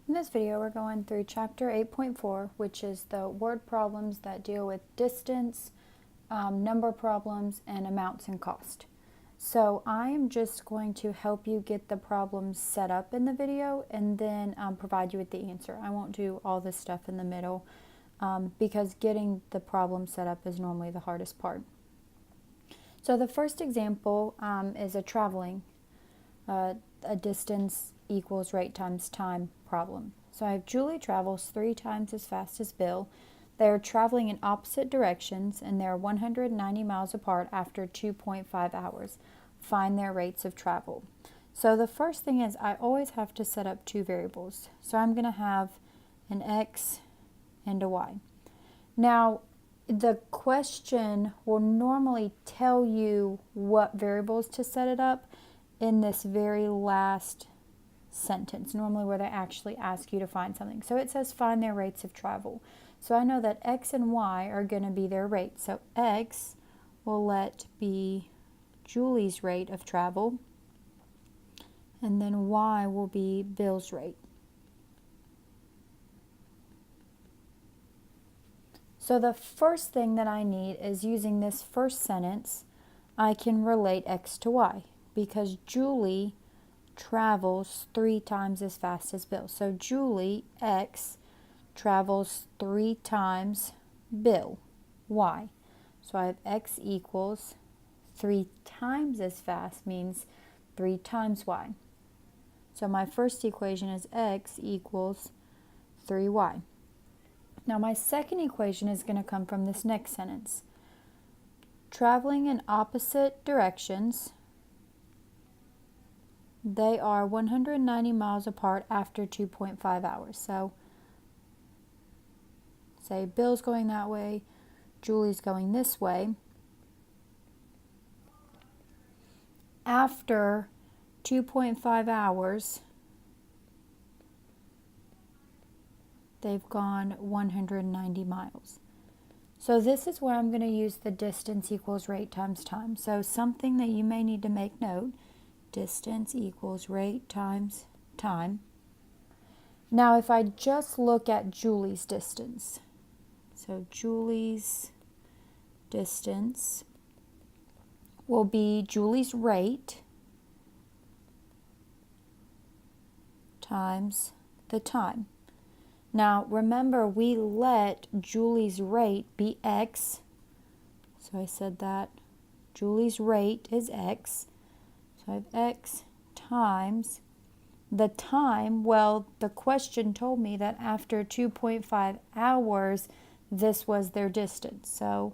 In this video, we're going through chapter 8.4, which is the word problems that deal with distance, number problems, and amounts and cost. So I am just going to help you get the problems set up in the video and then provide you with the answer. I won't do all this stuff in the middle because getting the problem set up is normally the hardest part. So the first example is a traveling, a distance equals rate times time problem. So I have Julie travels 3 times as fast as Bill. They are traveling in opposite directions and they are 190 miles apart after 2.5 hours. Find their rates of travel. So the first thing is I always have to set up 2 variables. So I'm going to have an x and a y. Now the question will normally tell you what variables to set it up in this very last sentence, normally where they actually ask you to find something. So it says find their rates of travel. So I know that x and y are going to be their rates. So x will let be Julie's rate of travel, and then y will be Bill's rate. So the first thing that I need is using this first sentence, I can relate x to y because Julie travels 3 times as fast as Bill. So Julie, x, travels 3 times Bill, y. So I have x equals 3 times as fast means 3 times y. So my first equation is x equals 3y. Now my second equation is going to come from this next sentence. Traveling in opposite directions, they are 190 miles apart after 2.5 hours. So say Bill's going that way, Julie's going this way. After 2.5 hours, they've gone 190 miles. So this is where I'm going to use the distance equals rate times time. So something that you may need to make note, distance equals rate times time. Now if I just look at Julie's distance, so Julie's distance will be Julie's rate times the time. Now remember, we let Julie's rate be x. So I said that Julie's rate is x. So I have x times the time. Well, the question told me that after 2.5 hours, this was their distance. So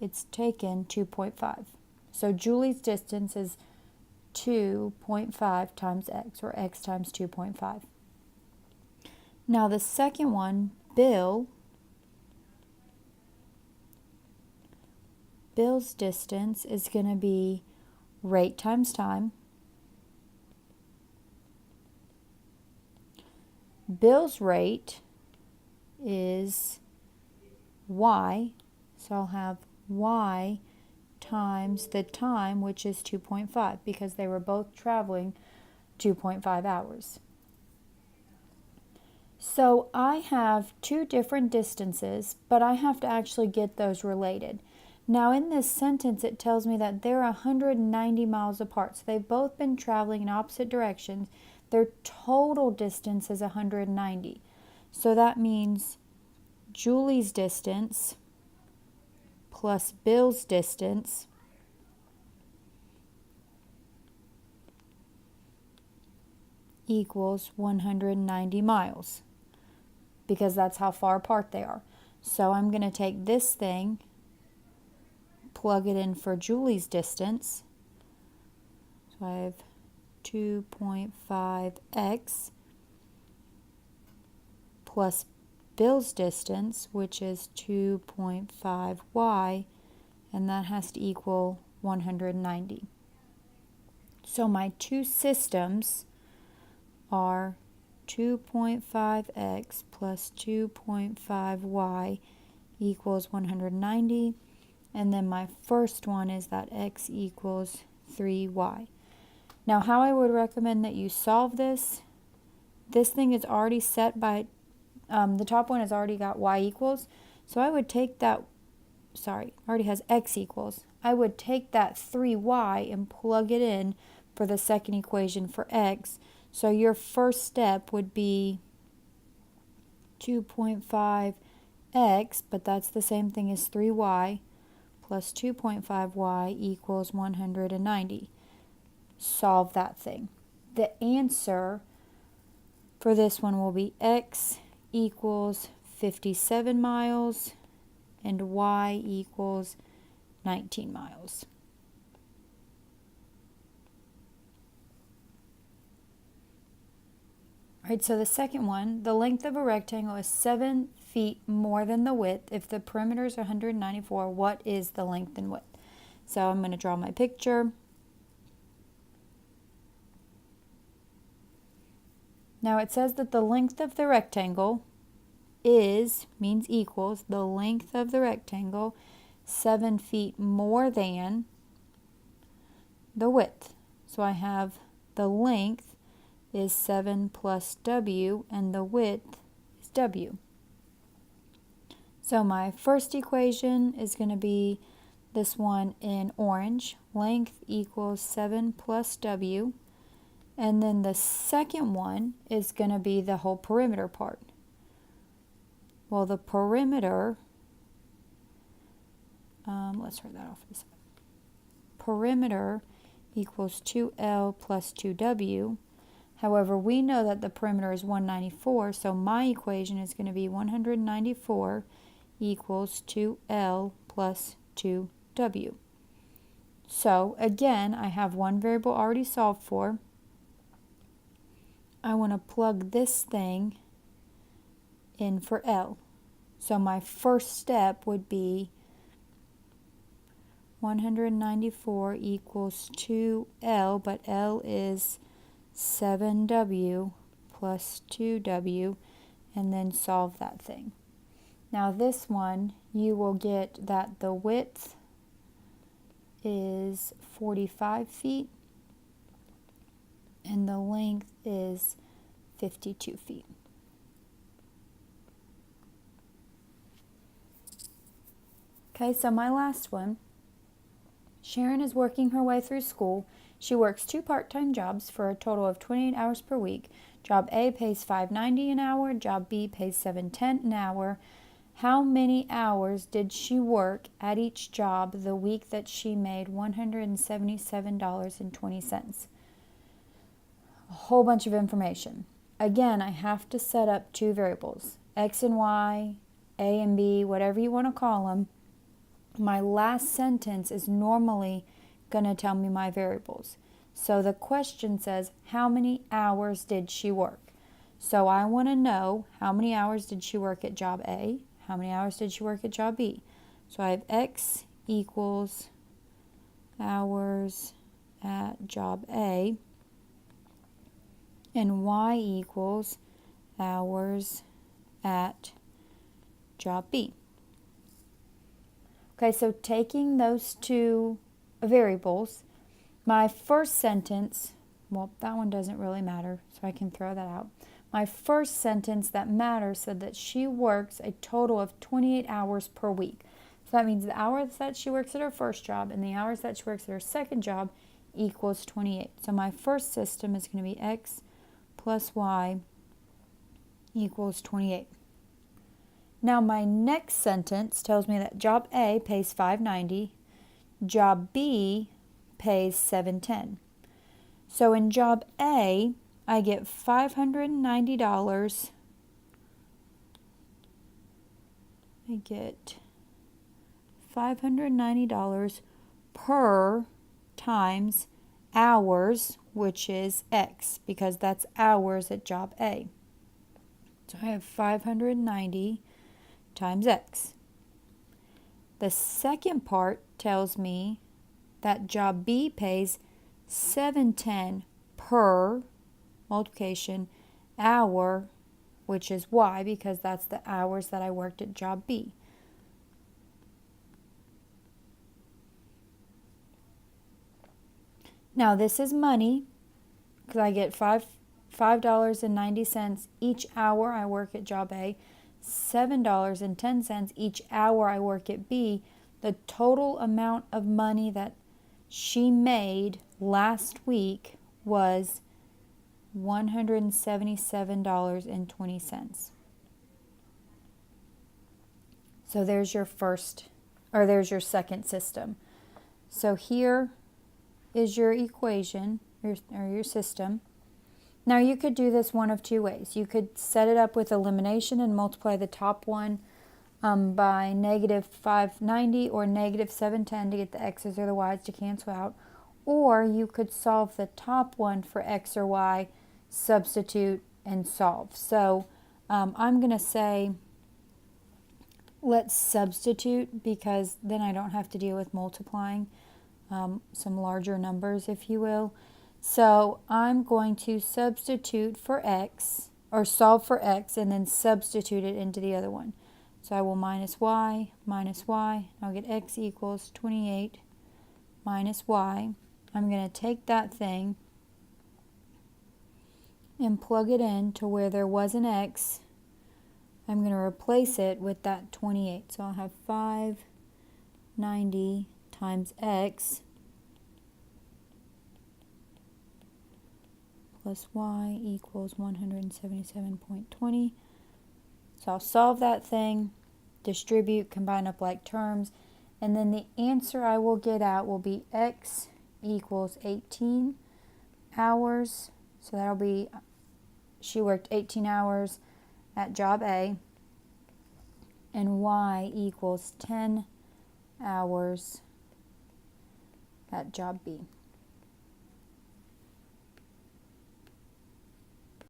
it's taken 2.5. So Julie's distance is 2.5 times x, or x times 2.5. Now the second one, Bill's distance is going to be rate times time. Bill's rate is y, so I'll have y times the time, which is 2.5, because they were both traveling 2.5 hours. So I have 2 different distances, but I have to actually get those related. Now in this sentence, it tells me that they're 190 miles apart. So they've both been traveling in opposite directions. Their total distance is 190. So that means Julie's distance plus Bill's distance equals 190 miles, because that's how far apart they are. So I'm going to take this thing, plug it in for Julie's distance. So I have 2.5x plus Bill's distance, which is 2.5y, and that has to equal 190. So my 2 systems are 2.5x plus 2.5y equals 190, and then my first one is that x equals 3y. Now how I would recommend that you solve this this thing is already set by, the top one has already got y equals. So I would take that, already has x equals. I would take that 3y and plug it in for the second equation for x. So your first step would be 2.5x, but that's the same thing as 3y, plus 2.5y equals 190. Solve that thing. The answer for this one will be x equals 57 miles and y equals 19 miles. All right, so the second one, the length of a rectangle is 7 feet more than the width. If the perimeter is 194, what is the length and width? So I'm going to draw my picture. Now it says that the length of the rectangle means equals, the length of the rectangle 7 feet more than the width. So I have the length is 7 plus w, and the width is w. So my first equation is going to be this one in orange. Length equals 7 plus w. And then the second one is going to be the whole perimeter part. Well, the perimeter, let's write that off to the side. Perimeter equals 2L plus 2W. However, we know that the perimeter is 194, so my equation is going to be 194 equals 2L plus 2W. So, again, I have one variable already solved for. I want to plug this thing in for L. So my first step would be 194 equals 2L, but L is 7W plus 2W, and then solve that thing. Now this one, you will get that the width is 45 feet and the length is 52 feet. Okay, so my last one. Sharon is working her way through school. She works 2 part-time jobs for a total of 28 hours per week. Job A pays $5.90 an hour. Job B pays $7.10 an hour. How many hours did she work at each job the week that she made $177.20? A whole bunch of information. Again, I have to set up 2 variables, x and y, a and b, whatever you want to call them. My last sentence is normally going to tell me my variables. So the question says, how many hours did she work? So I want to know how many hours did she work at job A, how many hours did she work at job B. So I have x equals hours at job A, and y equals hours at job B. Okay, so taking those 2 variables, my first sentence, well, that one doesn't really matter, so I can throw that out. My first sentence that matters said that she works a total of 28 hours per week. So that means the hours that she works at her first job and the hours that she works at her second job equals 28. So my first system is going to be x plus y equals 28. Now my next sentence tells me that job A pays $5.90, job B pays $7.10. So in job A, I get $590. I get $590 per times hours, which is x, because that's hours at job A. So I have 590 times x. The second part tells me that job B pays $7.10 per multiplication hour, which is y, because that's the hours that I worked at job B. Now this is money, because I get $5.90 each hour I work at job A, $7.10 each hour I work at B. The total amount of money that she made last week was $177.20. So there's your there's your second system. So here is your equation, or your system. Now you could do this one of two ways. You could set it up with elimination and multiply the top one by negative 590 or negative 710 to get the x's or the y's to cancel out. Or you could solve the top one for x or y, substitute, and solve. So I'm going to say let's substitute, because then I don't have to deal with multiplying some larger numbers, if you will. So I'm going to substitute for x, or solve for x, and then substitute it into the other one. So I will minus y, I'll get x equals 28 minus y. I'm going to take that thing and plug it in to where there was an x. I'm going to replace it with that 28. So I'll have 590 times x plus y equals 177.20. So I'll solve that thing, distribute, combine up like terms, and then the answer I will get out will be x equals 18 hours. So that'll be, she worked 18 hours at job A, and y equals 10 hours at job B.